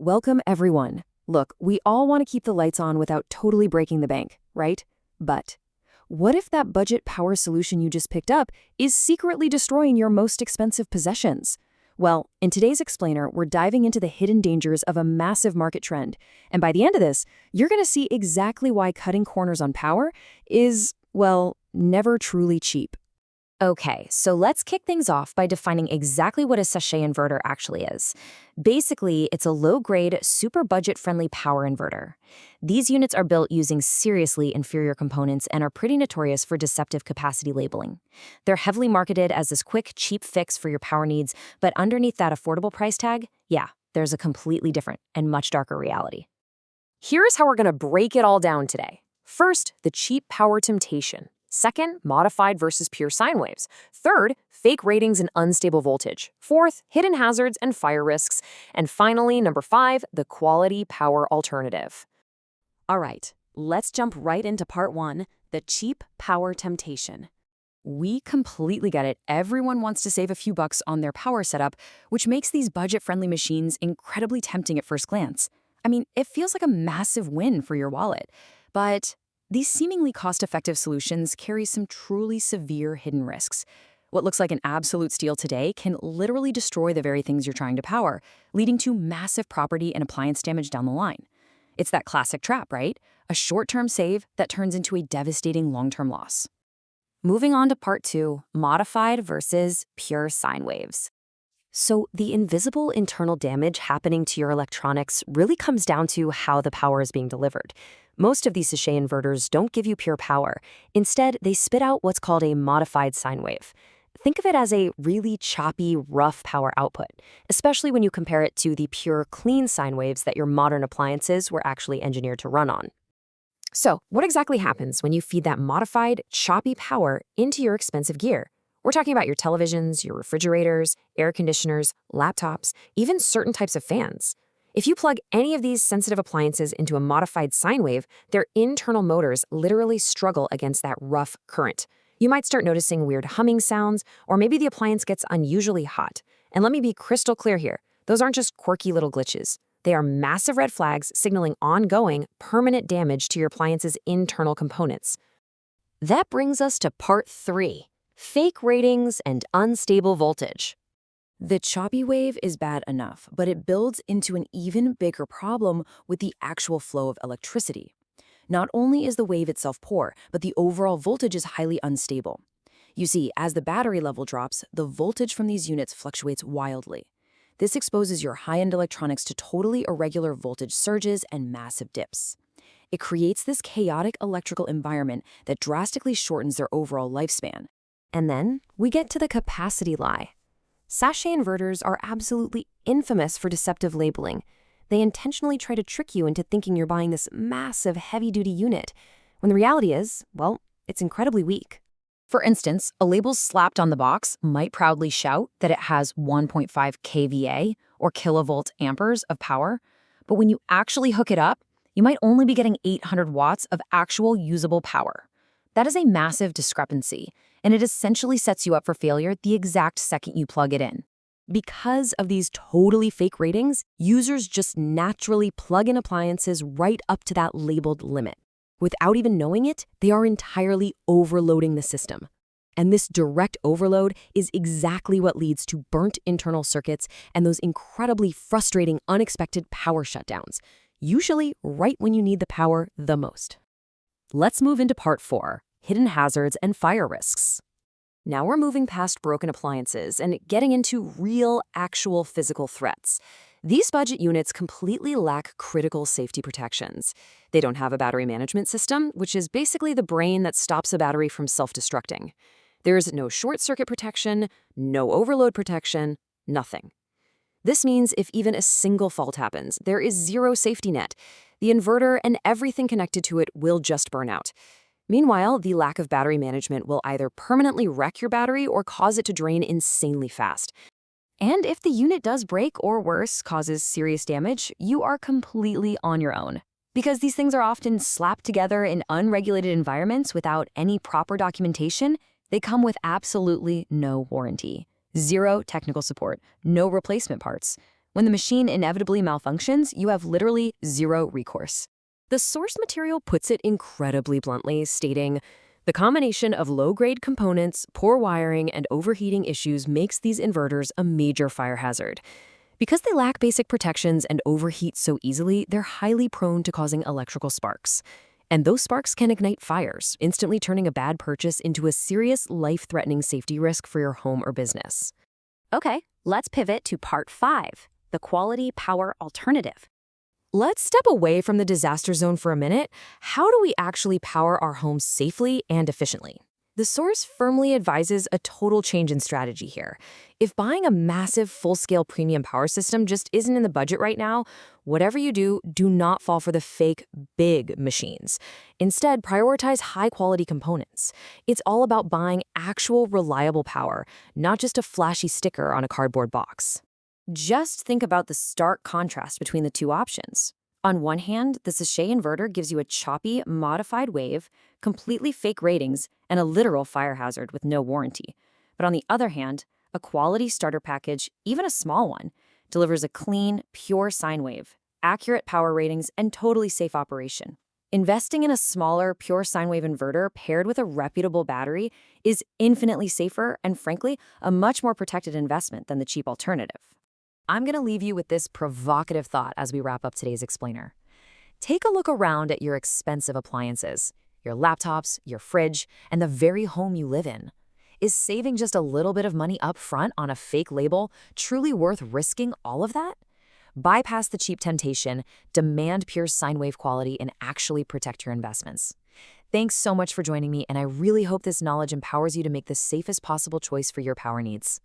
Welcome, everyone. Look, we all want to keep the lights on without totally breaking the bank, right? But what if that budget power solution you just picked up is secretly destroying your most expensive possessions? Well, in today's explainer, we're diving into the hidden dangers of a massive market trend. And by the end of this, you're going to see exactly why cutting corners on power is, well, never truly cheap. Okay, so let's kick things off by defining exactly what a sachet inverter actually is. Basically, it's a low-grade, super budget-friendly power inverter. These units are built using seriously inferior components and are pretty notorious for deceptive capacity labeling. They're heavily marketed as this quick, cheap fix for your power needs, but underneath that affordable price tag, yeah, there's a completely different and much darker reality. Here's how we're going to break it all down today. First, the cheap power temptation. Second, modified versus pure sine waves. Third, fake ratings and unstable voltage. Fourth, hidden hazards and fire risks. And finally, number 5, the quality power alternative. All right, let's jump right into part 1, the cheap power temptation. We completely get it. Everyone wants to save a few bucks on their power setup, which makes these budget-friendly machines incredibly tempting at first glance. I mean, it feels like a massive win for your wallet. But these seemingly cost-effective solutions carry some truly severe hidden risks. What looks like an absolute steal today can literally destroy the very things you're trying to power, leading to massive property and appliance damage down the line. It's that classic trap, right? A short-term save that turns into a devastating long-term loss. Moving on to part 2, modified versus pure sine waves. So the invisible internal damage happening to your electronics really comes down to how the power is being delivered. Most of these Sachet inverters don't give you pure power. Instead, they spit out what's called a modified sine wave. Think of it as a really choppy, rough power output, especially when you compare it to the pure, clean sine waves that your modern appliances were actually engineered to run on. So, what exactly happens when you feed that modified, choppy power into your expensive gear? We're talking about your televisions, your refrigerators, air conditioners, laptops, even certain types of fans. If you plug any of these sensitive appliances into a modified sine wave, their internal motors literally struggle against that rough current. You might start noticing weird humming sounds, or maybe the appliance gets unusually hot. And let me be crystal clear here. Those aren't just quirky little glitches. They are massive red flags signaling ongoing, permanent damage to your appliance's internal components. That brings us to part 3, fake ratings and unstable voltage. The choppy wave is bad enough, but it builds into an even bigger problem with the actual flow of electricity. Not only is the wave itself poor, but the overall voltage is highly unstable. You see, as the battery level drops, the voltage from these units fluctuates wildly. This exposes your high-end electronics to totally irregular voltage surges and massive dips. It creates this chaotic electrical environment that drastically shortens their overall lifespan. And then we get to the capacity lie. Sachet inverters are absolutely infamous for deceptive labeling. They intentionally try to trick you into thinking you're buying this massive heavy-duty unit, when the reality is, well, it's incredibly weak. For instance, a label slapped on the box might proudly shout that it has 1.5 kVA or kilovolt amperes of power, but when you actually hook it up, you might only be getting 800 watts of actual usable power. That is a massive discrepancy, and it essentially sets you up for failure the exact second you plug it in. Because of these totally fake ratings, users just naturally plug in appliances right up to that labeled limit. Without even knowing it, they are entirely overloading the system. And this direct overload is exactly what leads to burnt internal circuits and those incredibly frustrating, unexpected power shutdowns, usually right when you need the power the most. Let's move into part 4, hidden hazards and fire risks. Now we're moving past broken appliances and getting into real, actual physical threats. These budget units completely lack critical safety protections. They don't have a battery management system, which is basically the brain that stops a battery from self-destructing. There's no short circuit protection, no overload protection, nothing. This means if even a single fault happens, there is zero safety net. The inverter and everything connected to it will just burn out. Meanwhile, the lack of battery management will either permanently wreck your battery or cause it to drain insanely fast. And if the unit does break or worse, causes serious damage, you are completely on your own. Because these things are often slapped together in unregulated environments without any proper documentation, they come with absolutely no warranty. Zero technical support, no replacement parts. When the machine inevitably malfunctions, you have literally zero recourse. The source material puts it incredibly bluntly, stating, "The combination of low-grade components, poor wiring, and overheating issues makes these inverters a major fire hazard. Because they lack basic protections and overheat so easily, they're highly prone to causing electrical sparks. And those sparks can ignite fires, instantly turning a bad purchase into a serious life-threatening safety risk for your home or business." Okay, let's pivot to part 5, the quality power alternative. Let's step away from the disaster zone for a minute. How do we actually power our homes safely and efficiently? The source firmly advises a total change in strategy here. If buying a massive, full-scale premium power system just isn't in the budget right now, whatever you do, do not fall for the fake, big machines. Instead, prioritize high-quality components. It's all about buying actual, reliable power, not just a flashy sticker on a cardboard box. Just think about the stark contrast between the two options. On one hand, the Sachet inverter gives you a choppy, modified wave, completely fake ratings, and a literal fire hazard with no warranty. But on the other hand, a quality starter package, even a small one, delivers a clean, pure sine wave, accurate power ratings, and totally safe operation. Investing in a smaller, pure sine wave inverter paired with a reputable battery is infinitely safer and, frankly, a much more protected investment than the cheap alternative. I'm going to leave you with this provocative thought as we wrap up today's explainer. Take a look around at your expensive appliances, your laptops, your fridge, and the very home you live in. Is saving just a little bit of money up front on a fake label truly worth risking all of that? Bypass the cheap temptation, demand pure sine wave quality, and actually protect your investments. Thanks so much for joining me, and I really hope this knowledge empowers you to make the safest possible choice for your power needs.